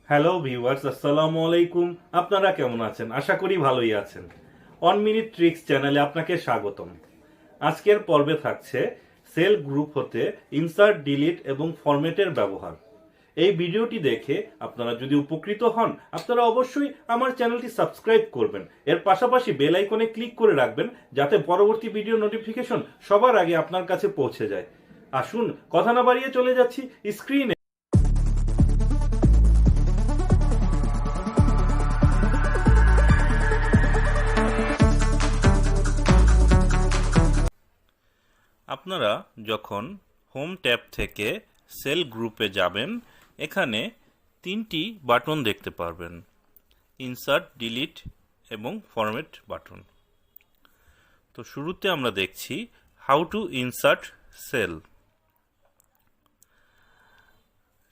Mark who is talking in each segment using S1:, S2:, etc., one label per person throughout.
S1: Hello viewers, আসসালামু আলাইকুম। আপনারা কেমন আছেন? আশা করি ভালোই আছেন। 1 মিনিট ট্রিক্স চ্যানেলে আপনাকে স্বাগতম। আজকের পর্বে থাকছে সেল গ্রুপ হতে ইনসার্ট, ডিলিট এবং ফরম্যাটের ব্যবহার। এই ভিডিওটি দেখে আপনারা যদি উপকৃত হন, আপনারা অবশ্যই আমার চ্যানেলটি সাবস্ক্রাইব করবেন। এর পাশাপাশি বেল আইকনে ক্লিক করে রাখবেন যাতে পরবর্তী ভিডিও নোটিফিকেশন সবার আগে আপনার কাছে পৌঁছে যায়। আসুন কথা না বাড়িয়ে চলে যাচ্ছি স্ক্রিনে। আপনারা যখন হোম ট্যাব থেকে সেল গ্রুপে যাবেন, এখানে 3টি বাটন দেখতে পারবেন: ইনসার্ট, ডিলিট এবং ফরম্যাট বাটন। তো শুরুতে আমরা দেখছি how to insert cell.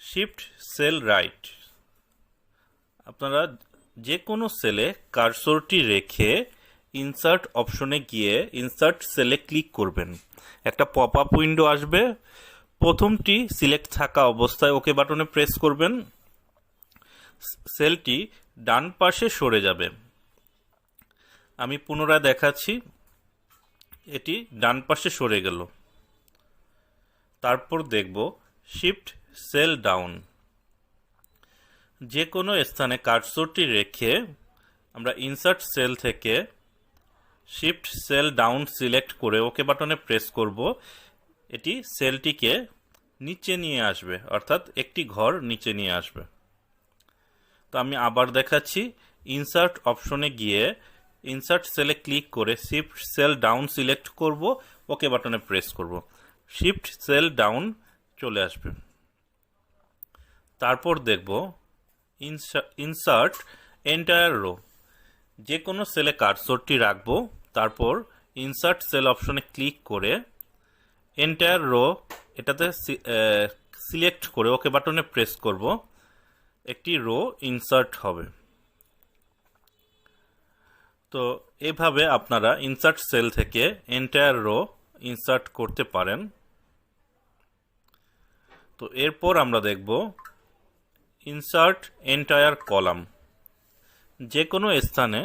S1: Shift cell right. আপনারা যে কোনো সেলে কার্সরটি রেখে ইনসার্ট অপশনে গিয়ে ইনসার্ট সেলে ক্লিক করবেন। একটা পপ আপ উইন্ডো আসবে। প্রথমটি সিলেক্ট থাকা অবস্থায় ওকে বাটনে প্রেস করবেন। সেলটি ডান পাশে সরে যাবে। আমি পুনরায় দেখাচ্ছি, এটি ডান পাশে সরে গেল। তারপর দেখব শিফট সেল ডাউন। যে কোনো স্থানে কার্সরটি রেখে আমরা ইনসার্ট সেল থেকে শিফট সেল ডাউন সিলেক্ট করে ওকে বাটনে প্রেস করব। এটি সেলটিকে নিচে নিয়ে আসবে, অর্থাৎ একটি ঘর নিচে নিয়ে আসবে। তো আমি আবার দেখাচ্ছি, ইনসার্ট অপশনে গিয়ে ইনসার্ট সেলে ক্লিক করে শিফট সেল ডাউন সিলেক্ট করব, ওকে বাটনে প্রেস করব। শিফট সেল ডাউন চলে আসবে। তারপর দেখব ইনসার্ট এন্টায়ার রো। যে কোনো সেলে কার্সরটি রাখবো, তারপর ইনসার্ট সেল অপশনে ক্লিক করে এন্টায়ার রো এটাতে সিলেক্ট করে ওকে বাটনে প্রেস করব। একটি রো ইনসার্ট হবে। তো এভাবে আপনারা ইনসার্ট সেল থেকে এন্টায়ার রো ইনসার্ট করতে পারেন। তো এরপর আমরা দেখব ইনসার্ট এন্টায়ার কলাম। যে কোনো স্থানে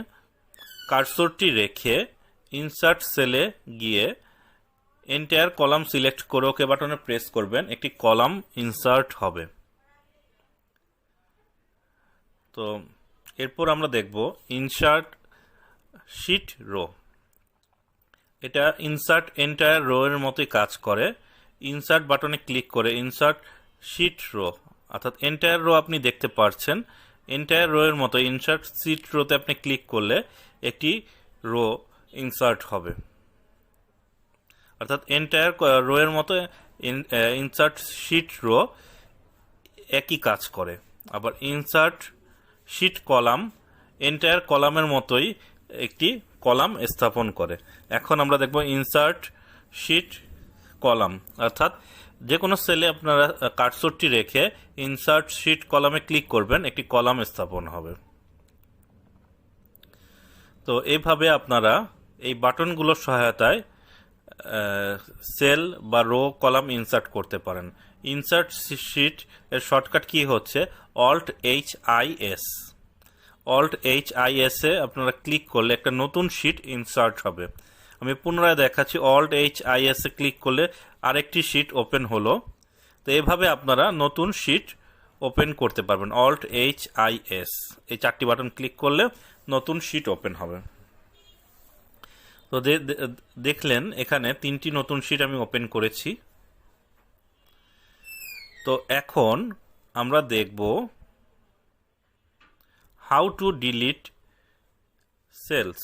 S1: কার্সরটি রেখে ইনসার্ট সেলে গিয়ে এন্টায়ার কলাম সিলেক্ট করে ওকে বাটনে প্রেস করবেন। একটি কলাম ইনসার্ট হবে। তো এরপর আমরা দেখব ইনসার্ট শিট রো। এটা ইনসার্ট এন্টায়ার রো এর মতোই কাজ করে। ইনসার্ট বাটনে ক্লিক করে ইনসার্ট শিট রো, অর্থাৎ এন্টায়ার রো আপনি দেখতে পাচ্ছেন। এন্টায়ার রো এর মতো ইনসার্ট শিট রোতে আপনি ক্লিক করলে একটি রো ইনসার্ট হবে, অর্থাৎ এন্টায়ার রো এর মতো ইনসার্ট শিট রো একই কাজ করে। আবার ইনসার্ট শিট কলাম এন্টায়ার কলামের মতোই একটি কলাম স্থাপন করে। এখন আমরা দেখব ইনসার্ট শিট কলাম, অর্থাৎ যে কোনো সেলে আপনারা কার্সরটি রেখে ইনসার্ট শিট কলামে ক্লিক করবেন, একটি কলাম স্থাপন হবে। তো এইভাবে আপনারা এই বাটনগুলোর সহায়তায় সেল বা রো কলাম ইনসার্ট করতে পারেন। ইনসার্ট শিট এর শর্টকাট কি হচ্ছে Alt+H+IS। Alt+H+IS এ আপনারা ক্লিক করলে একটা নতুন শিট ইনসার্ট হবে। আমি পুনরায় দেখাচ্ছি, Alt+H+IS এ ক্লিক করলে আরেকটি শিট ওপেন হলো। তো এভাবে আপনারা নতুন শিট ওপেন করতে পারবেন। Alt+H+IS এই 4টি বাটন ক্লিক করলে নতুন শিট ওপেন হবে। তো দেখলেন এখানে 3টি নতুন শিট আমি ওপেন করেছি। তো এখন আমরা দেখব হাউ টু ডিলিট সেলস।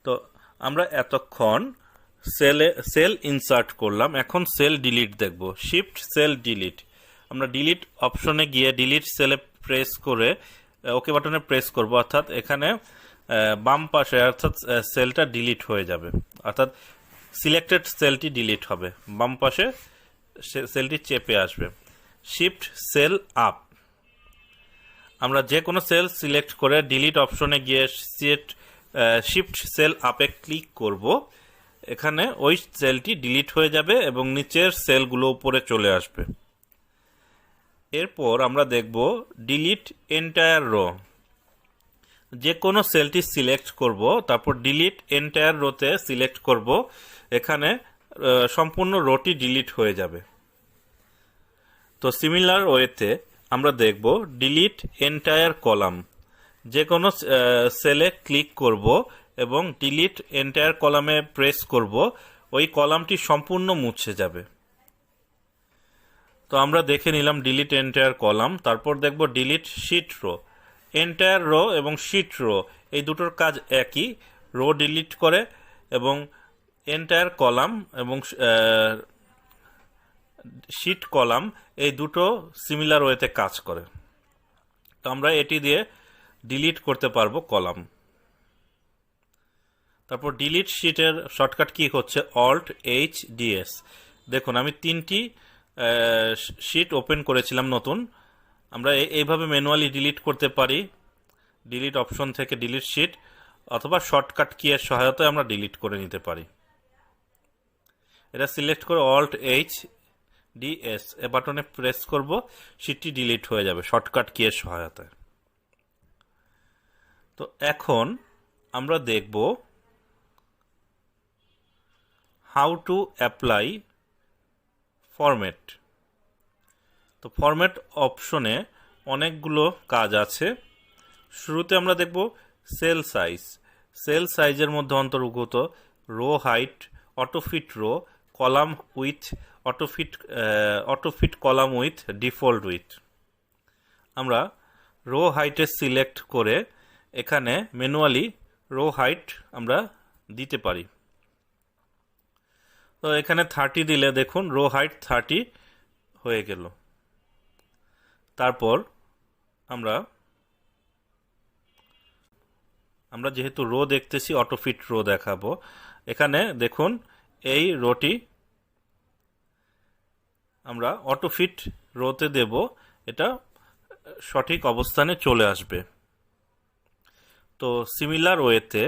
S1: তো আমরা এতক্ষণ সেল ইনসার্ট করলাম, এখন সেল ডিলিট দেখব। Shift cell delete. আমরা ডিলিট অপশনে গিয়ে ডিলিট সেলে প্রেস করে ওকে বাটনে প্রেস করব, অর্থাৎ এখানে বাম পাশে অর্থাৎ সেলটা ডিলিট হয়ে যাবে, অর্থাৎ সিলেক্টেড সেলটি ডিলিট হবে, বাম পাশে সেলটি চেপে আসবে। Shift cell up. আমরা যে কোনো সেল সিলেক্ট করে ডিলিট অপশনে গিয়ে শিফট সেল আপে ক্লিক করব। এখানে ওই সেলটি ডিলিট হয়ে যাবে এবং নিচের সেলগুলো উপরে চলে আসবে। এরপর আমরা দেখব ডিলিট এন্টায়ার রো। যে কোনো সেলটি সিলেক্ট করব, তারপর ডিলিট এন্টায়ার রোতে সিলেক্ট করব, এখানে সম্পূর্ণ রোটি ডিলিট হয়ে যাবে। তো সিমিলার ওয়েতে আমরা দেখব ডিলিট এন্টায়ার কলাম। যে কোনো সেলে ক্লিক করব এবং ডিলিট এন্টায়ার কলামে প্রেস করব, ওই কলামটি সম্পূর্ণ মুছে যাবে। তো আমরা দেখে নিলাম ডিলিট এন্টায়ার কলাম। তারপর দেখব delete sheet row. Entire row এবং শিট রো এই দুটোর কাজ একই, রো ডিলিট করে এবং এন্টায়ার কলাম এবং শিট কলাম এই দুটো সিমিলার ওয়েতে কাজ করে। তো আমরা এটি দিয়ে ডিলিট করতে পারবো কলাম। তারপর ডিলিট শিটের শর্টকাট কি হচ্ছে Alt+H+DS। দেখুন আমি 3টি শিট ওপেন করেছিলাম নতুন। আমরা এইভাবে ম্যানুয়ালি ডিলিট করতে পারি, ডিলিট অপশন থেকে ডিলিট শিট, অথবা শর্টকাট কি এর সহায়তায় আমরা ডিলিট করে নিতে পারি। এটা সিলেক্ট করে Alt+H+DS এ বাটনে প্রেস করব, শিটটি ডিলিট হয়ে যাবে শর্টকাট কি এর সহায়তায়। তো এখন আমরা দেখব হাউ টু অ্যাপ্লাই ফরম্যাট। তো ফরম্যাট অপশনে অনেকগুলো কাজ আছে। শুরুতে আমরা দেখব সেল সাইজ। সেল সাইজের মধ্যে অন্তর্ভুক্ত row height, autofit row, column width, autofit column width, default width. আমরা রো হাইটে সিলেক্ট করে এখানে ম্যানুয়ালি রো হাইট আমরা দিতে পারি। তো এখানে 30 দিলে দেখুন রো হাইট 30 হয়ে গেল। তারপর আমরা যেহেতু রো দেখতেছি, অটোফিট রো দেখাবো। এখানে দেখুন এই রোটি আমরা অটোফিট রোতে দেব, এটা সঠিক অবস্থানে চলে আসবে। তো সিমিলার ওয়েতে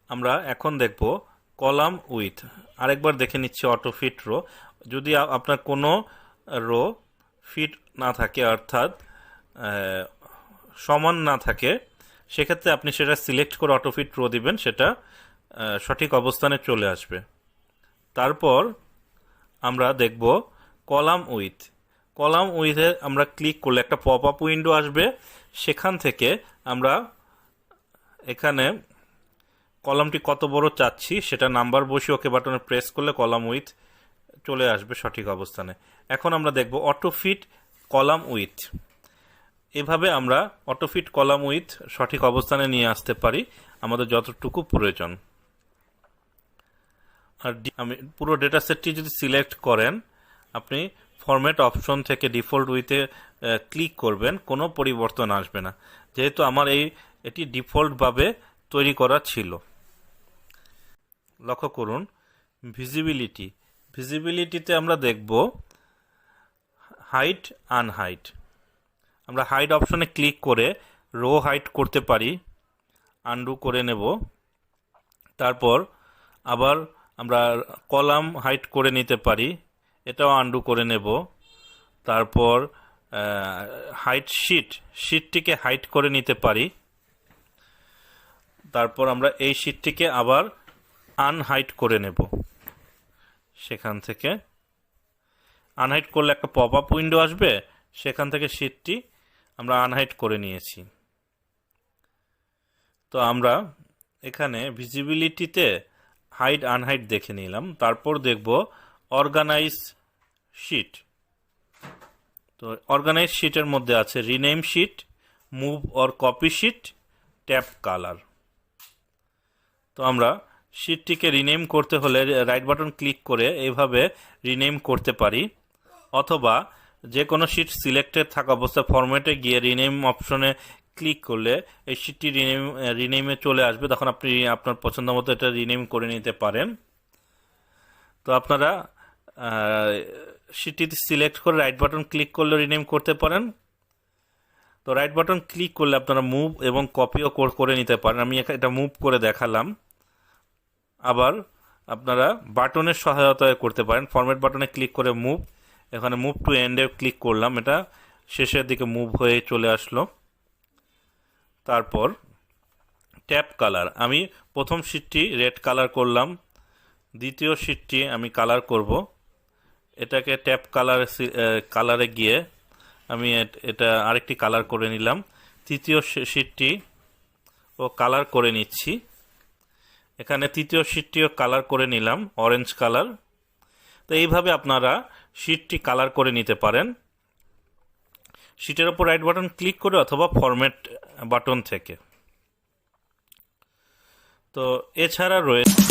S1: আমরা এখন দেখব কলাম উইথ। আরেকবার দেখে নিচ্ছি অটোফিট রো। যদি আপনার কোনো রো ফিট না থাকে, অর্থাৎ সমান না থাকে, সেক্ষেত্রে আপনি সেটা সিলেক্ট করে অটোফিট রো দিবেন, সেটা সঠিক অবস্থানে চলে আসবে। তারপর আমরা দেখব কলাম উইথ। কলাম উইথে আমরা ক্লিক করলে একটা পপ আপ উইন্ডো আসবে। সেখান থেকে আমরা এখানে কলামটি কত বড় চাচ্ছি সেটা নাম্বার বসিয়ে ওকে বাটনে প্রেস করলে কলাম উইথ চলে আসবে সঠিক অবস্থানে। এখন আমরা দেখব অটোফিট কলাম উইথ। এভাবে আমরা অটোফিট কলাম উইথ সঠিক অবস্থানে নিয়ে আসতে পারি আমাদের যতটুকু প্রয়োজন। আর আমি পুরো ডেটা সেটটি যদি সিলেক্ট করেন, আপনি ফরম্যাট অপশন থেকে ডিফল্ট উইথে ক্লিক করবেন, কোনো পরিবর্তন আসবে না, যেহেতু আমার এটি ডিফল্টভাবে তৈরি করা ছিল। লক্ষ্য করুন ভিজিবিলিটি। ভিজিবিলিটিতে আমরা দেখব হাইট আনহাইট। আমরা হাইট অপশনে ক্লিক করে রো হাইট করতে পারি, আনডু করে নেব। তারপর আবার আমরা কলাম হাইট করে নিতে পারি, এটাও আনডু করে নেব। তারপর হাইট শিটটিকে হাইট করে নিতে পারি। তারপর আমরা এই শিটটিকে আবার আনহাইট করে নেব। সেখান থেকে আনহাইট করলে একটা পপ আপ উইন্ডো আসবে, সেখান থেকে শিটটি আমরা আনহাইট করে নিয়েছি। তো আমরা এখানে ভিজিবিলিটিতে হাইট আনহাইট দেখে নিলাম। তারপর দেখব অর্গানাইজ শিট। তো অর্গানাইজ শিটের মধ্যে আছে rename sheet, move or copy sheet, tab colour. তো আমরা শিটটিকে রিনেম করতে হলে রাইট বাটন ক্লিক করে এইভাবে রিনেম করতে পারি, অথবা যে কোনো শিট সিলেক্টেড থাকা অবস্থায় ফরম্যাটে গিয়ে রিনেম অপশনে ক্লিক করলে এই শিটটি রিনেমে চলে আসবে, তখন আপনি আপনার পছন্দ মতো এটা রিনেম করে নিতে পারেন। তো আপনারা শিটটি সিলেক্ট করে রাইট বাটন ক্লিক করলে রিনেম করতে পারেন। তো রাইট বাটন ক্লিক করলে আপনারা মুভ এবং কপিও করে নিতে পারেন। আমি এটা মুভ করে দেখালাম। আবার আপনারা বাটনের সহায়তায় করতে পারেন। ফরম্যাট বাটনে ক্লিক করে মুভ, এখানে মুভ টু এন্ডে ক্লিক করলাম, এটা শেষের দিকে মুভ হয়ে চলে আসলো। তারপর ট্যাপ কালার, আমি প্রথম শীটটি রেড কালার করলাম, দ্বিতীয় শীটটি আমি কালার করব। এটাকে ট্যাপ কালারে গিয়ে আমি এটা আরেকটি কালার করে নিলাম। তৃতীয় শীটটি ও কালার করে নিচ্ছি। এখানে তৃতীয় শীটটিও কালার করে নিলাম অরেঞ্জ কালার। তো এইভাবে আপনারা শীটটি কালার করে নিতে পারেন শীটের ওপর রাইট বাটন ক্লিক করে অথবা ফরম্যাট বাটন থেকে। তো এছাড়া রয়েছে